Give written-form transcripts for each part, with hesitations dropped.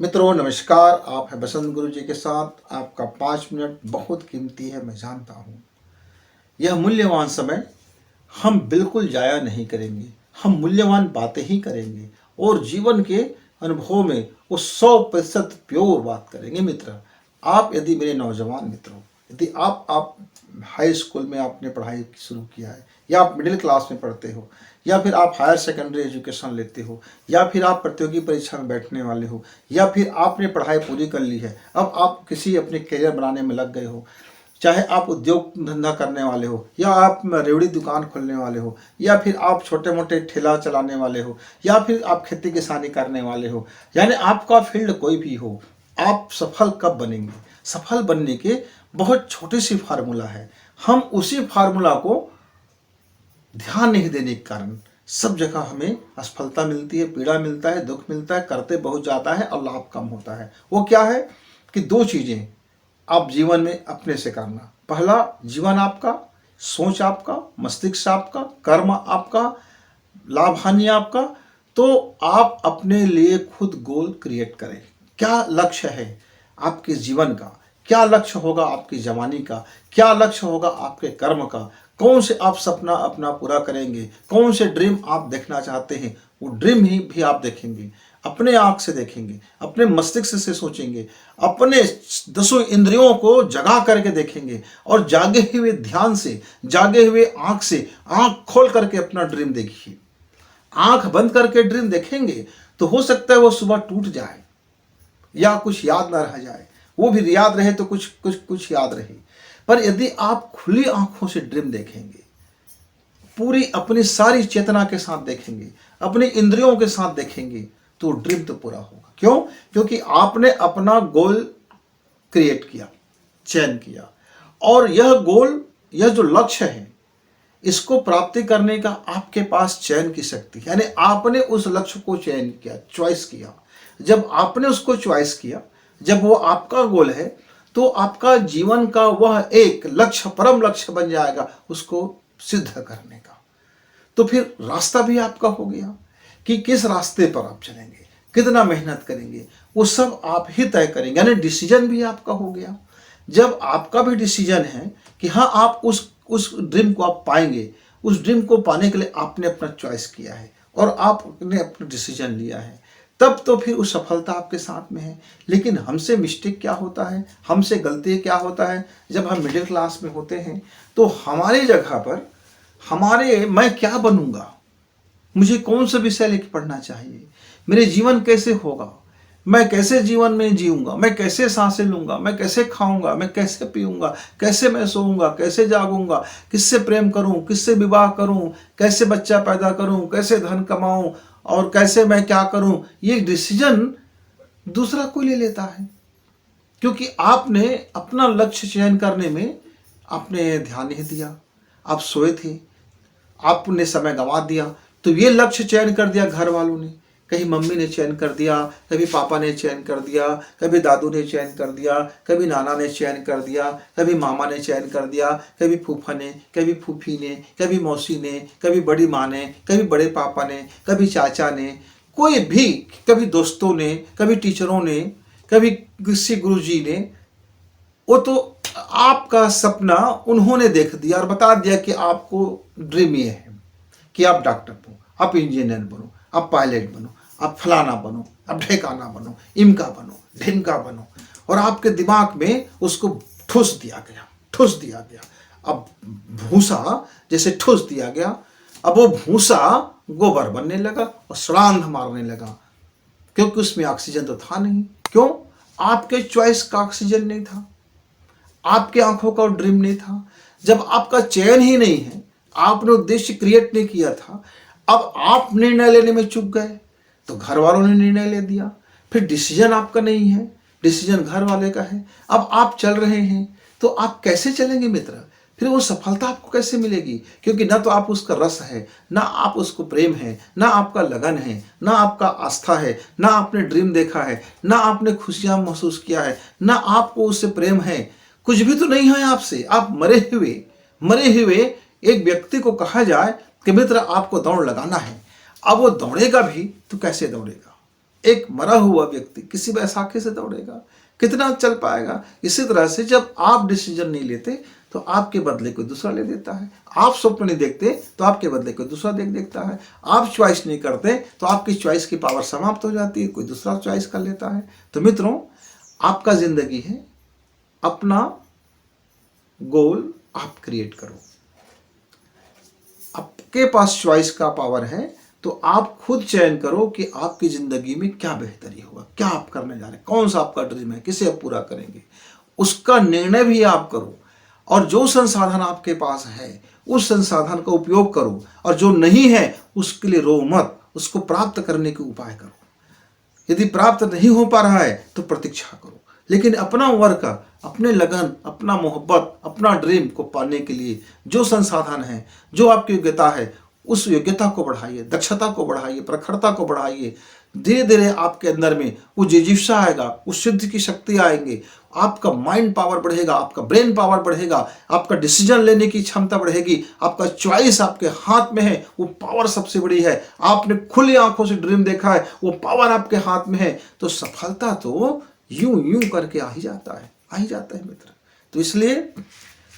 मित्रों नमस्कार। आप हैं बसंत गुरु जी के साथ। आपका 5 मिनट बहुत कीमती है, मैं जानता हूँ। यह मूल्यवान समय हम बिल्कुल जाया नहीं करेंगे। हम मूल्यवान बातें ही करेंगे और जीवन के अनुभव में वो 100% प्योर बात करेंगे। मित्र, आप यदि मेरे नौजवान मित्रों, यदि आप हाई स्कूल में आपने पढ़ाई शुरू किया है, या आप मिडिल क्लास में पढ़ते हो, या फिर आप हायर सेकेंडरी एजुकेशन लेते हो, या फिर आप प्रतियोगी परीक्षा में बैठने वाले हो, या फिर आपने पढ़ाई पूरी कर ली है, अब आप किसी अपने करियर बनाने में लग गए हो, चाहे आप उद्योग धंधा करने वाले हो, या आप रेवड़ी दुकान खोलने वाले हो, या फिर आप छोटे मोटे ठेला चलाने वाले हो, या फिर आप खेती किसानी करने वाले हो, यानी आपका फील्ड कोई भी हो, आप सफल कब बनेंगे? सफल बनने के बहुत छोटी सी फार्मूला है। हम उसी फार्मूला को ध्यान नहीं देने के कारण सब जगह हमें असफलता मिलती है, पीड़ा मिलता है, दुख मिलता है, करते बहुत ज़्यादा है और लाभ कम होता है। वो क्या है कि दो चीज़ें आप जीवन में अपने से करना। पहला, जीवन आपका, सोच आपका, मस्तिष्क आपका, कर्म आपका, लाभ हानि आपका। तो आप अपने लिए खुद गोल क्रिएट करें। क्या लक्ष्य है आपके जीवन का? क्या लक्ष्य होगा आपकी जवानी का? क्या लक्ष्य होगा आपके कर्म का? कौन से आप सपना अपना पूरा करेंगे? कौन से ड्रीम आप देखना चाहते हैं? वो ड्रीम ही भी आप देखेंगे, अपने आँख से देखेंगे, अपने मस्तिष्क से सोचेंगे, अपने 10 इंद्रियों को जगा करके देखेंगे और जागे हुए ध्यान से, जागे हुए आँख से आँख खोल करके अपना ड्रीम देखिए। आँख बंद करके ड्रीम देखेंगे तो हो सकता है वो सुबह टूट जाए या कुछ याद ना रह जाए। वो भी याद रहे तो कुछ कुछ कुछ याद रहे। पर यदि आप खुली आंखों से ड्रीम देखेंगे, पूरी अपनी सारी चेतना के साथ देखेंगे, अपनी इंद्रियों के साथ देखेंगे, तो ड्रीम तो पूरा होगा। क्यों? क्योंकि आपने अपना गोल क्रिएट किया, चयन किया, और यह गोल, यह जो लक्ष्य है, इसको प्राप्ति करने का आपके पास चयन की शक्ति है। यानी आपने उस लक्ष्य को चयन किया, चॉइस किया। जब आपने उसको चॉइस किया, जब वो आपका गोल है, तो आपका जीवन का वह एक लक्ष्य परम लक्ष्य बन जाएगा उसको सिद्ध करने का। तो फिर रास्ता भी आपका हो गया कि किस रास्ते पर आप चलेंगे, कितना मेहनत करेंगे, वो सब आप ही तय करेंगे। यानी डिसीजन भी आपका हो गया। जब आपका भी डिसीजन है कि हाँ, आप उस ड्रीम को आप पाएंगे, उस ड्रीम को पाने के लिए आपने अपना चॉइस किया है और आपने अपना डिसीजन लिया है, तब तो फिर उस सफलता आपके साथ में है। लेकिन हमसे मिस्टेक क्या होता है, हमसे गलती क्या होता है? जब हम मिडिल क्लास में होते हैं तो हमारी जगह पर मैं क्या बनूंगा, मुझे कौन सा विषय लेकर पढ़ना चाहिए, मेरे जीवन कैसे होगा, मैं कैसे जीवन में जीऊंगा, मैं कैसे सांसें लूंगा, मैं कैसे खाऊंगा, मैं कैसे पीऊंगा, कैसे मैं सोऊंगा, कैसे जागूंगा, किससे प्रेम करूं, किससे विवाह करूं, कैसे बच्चा पैदा करूं, कैसे धन कमाऊं और कैसे मैं क्या करूं, ये डिसीजन दूसरा कोई ले लेता है। क्योंकि आपने अपना लक्ष्य चयन करने में आपने ध्यान नहीं दिया, आप सोए थे, आपने समय गंवा दिया। तो ये लक्ष्य चयन कर दिया घर वालों ने, कहीं मम्मी ने चयन कर दिया, कभी पापा ने चयन कर दिया, कभी दादू ने चयन कर दिया, कभी नाना ने चयन कर दिया, कभी मामा ने चयन कर दिया, कभी फूफा ने, कभी फूफी ने, कभी मौसी ने, कभी बड़ी माँ ने, कभी बड़े पापा ने, कभी चाचा ने, कोई भी, कभी दोस्तों ने, कभी टीचरों ने, कभी किसी गुरुजी ने। वो तो आपका सपना उन्होंने देख दिया और बता दिया कि आपको ड्रीम ये है कि आप डॉक्टर बनो, आप इंजीनियर बनो, आप पायलट बनो, आप फलाना बनो, आप ढेकाना बनो, इमका बनो, ढिमका बनो, और आपके दिमाग में उसको ठूस दिया गया, ठूस दिया गया। अब भूसा जैसे ठूस दिया गया, अब वो भूसा गोबर बनने लगा और सड़ांध मारने लगा, क्योंकि उसमें ऑक्सीजन तो था नहीं। क्यों? आपके चॉइस का ऑक्सीजन नहीं था, आपके आंखों का ड्रीम नहीं था। जब आपका चयन ही नहीं है, आपने उद्देश्य क्रिएट नहीं किया था, अब आप निर्णय लेने में चूक गए तो घर वालों ने निर्णय ले दिया। फिर डिसीजन आपका नहीं है, डिसीजन घर वाले का है। अब आप चल रहे हैं तो आप कैसे चलेंगे मित्र? फिर वो सफलता आपको कैसे मिलेगी? क्योंकि ना तो आप उसका रस है, ना आप उसको प्रेम है, ना आपका लगन है, ना आपका आस्था है, ना आपने ड्रीम देखा है, ना आपने खुशियां महसूस किया है, ना आपको उससे प्रेम है। कुछ भी तो नहीं है आपसे। आप मरे हुए एक व्यक्ति को कहा जाए कि मित्र आपको दौड़ लगाना है, अब वो दौड़ेगा भी तो कैसे दौड़ेगा? एक मरा हुआ व्यक्ति किसी बैसाखी से दौड़ेगा, कितना चल पाएगा। इसी तरह से जब आप डिसीजन नहीं लेते तो आपके बदले कोई दूसरा ले देता है। आप स्वप्न नहीं देखते तो आपके बदले कोई दूसरा देखता है। आप चॉइस नहीं करते तो आपकी चॉइस की पावर समाप्त हो जाती है, कोई दूसरा चॉइस कर लेता है। तो मित्रों, आपका जिंदगी है, अपना गोल आप क्रिएट करो। आपके पास चॉइस का पावर है तो आप खुद चयन करो कि आपकी जिंदगी में क्या बेहतरी होगा, क्या आप करने जा रहे हैं, कौन सा आपका ड्रीम है, किसे आप पूरा करेंगे, उसका निर्णय भी आप करो। और जो संसाधन आपके पास है उस संसाधन का उपयोग करो, और जो नहीं है उसके लिए रो मत, उसको प्राप्त करने के उपाय करो। यदि प्राप्त नहीं हो पा रहा है तो प्रतीक्षा करो, लेकिन अपना वर्क, अपने लगन, अपना मोहब्बत, अपना ड्रीम को पाने के लिए जो संसाधन है, जो आपकी योग्यता है, उस योग्यता को बढ़ाइए, दक्षता को बढ़ाइए, प्रखरता को बढ़ाइए। धीरे धीरे आपके अंदर में वो जिज्ञासा आएगा, उस सिद्ध की शक्ति आएंगे, आपका माइंड पावर बढ़ेगा, आपका ब्रेन पावर बढ़ेगा, आपका डिसीजन लेने की क्षमता बढ़ेगी, आपका चॉइस आपके हाथ में है, वो पावर सबसे बड़ी है। आपने खुली आंखों से ड्रीम देखा है, वो पावर आपके हाथ में है, तो सफलता तो यूं यूं करके आ ही जाता है मित्र। तो इसलिए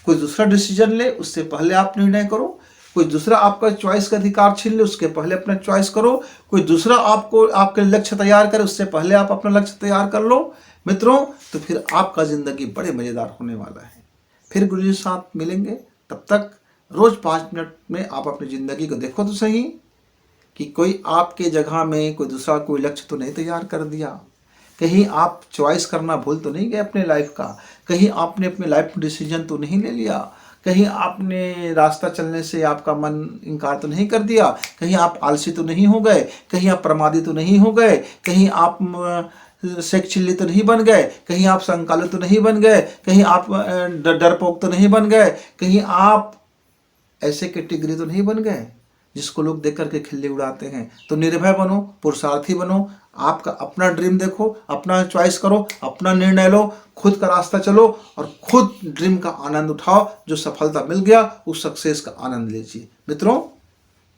कोई दूसरा डिसीजन ले उससे पहले आप निर्णय करो, कोई दूसरा आपका चॉइस का अधिकार छीन ले उसके पहले अपना चॉइस करो, कोई दूसरा आपको आपके लक्ष्य तैयार करे उससे पहले आप अपना लक्ष्य तैयार कर लो मित्रों। तो फिर आपका जिंदगी बड़े मजेदार होने वाला है। फिर गुरु जी के साथ मिलेंगे, तब तक रोज 5 मिनट में आप अपनी जिंदगी को देखो तो सही कि कोई आपके जगह में कोई दूसरा कोई लक्ष्य तो नहीं तैयार कर दिया, कहीं आप चॉइस करना भूल तो नहीं गए अपने लाइफ का, कहीं आपने अपने लाइफ में डिसीजन तो नहीं ले लिया, कहीं आपने रास्ता चलने से आपका मन इनकार तो नहीं कर दिया, कहीं आप आलसी तो नहीं हो गए, कहीं आप प्रमादी तो नहीं हो गए, कहीं आप सेक्चिल्ली तो नहीं बन गए, कहीं आप संकालु तो नहीं बन गए, कहीं आप डरपोक तो नहीं बन गए, कहीं आप ऐसे कैटेगरी तो नहीं बन गए जिसको लोग देख करके खिल्ली उड़ाते हैं। तो निर्भय बनो, पुरुषार्थी बनो, आपका अपना ड्रीम देखो, अपना चॉइस करो, अपना निर्णय लो, खुद का रास्ता चलो और खुद ड्रीम का आनंद उठाओ। जो सफलता मिल गया उस सक्सेस का आनंद लीजिए मित्रों।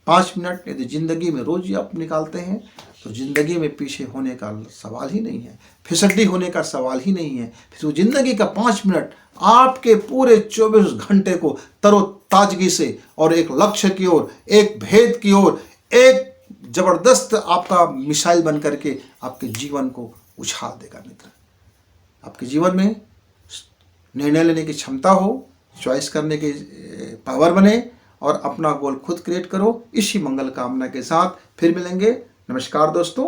5 मिनट यदि जिंदगी में रोज आप निकालते हैं तो जिंदगी में पीछे होने का सवाल ही नहीं है, फिसड्डी होने का सवाल ही नहीं है। फिर वो जिंदगी का 5 मिनट आपके पूरे 24 घंटे को तरोताजगी से और एक लक्ष्य की ओर, एक भेद की ओर, एक जबरदस्त आपका मिसाइल बन करके आपके जीवन को उछाल देगा मित्र। आपके जीवन में निर्णय लेने की क्षमता हो, चॉइस करने की पावर बने और अपना गोल खुद क्रिएट करो। इसी मंगल कामना के साथ फिर मिलेंगे। नमस्कार दोस्तों।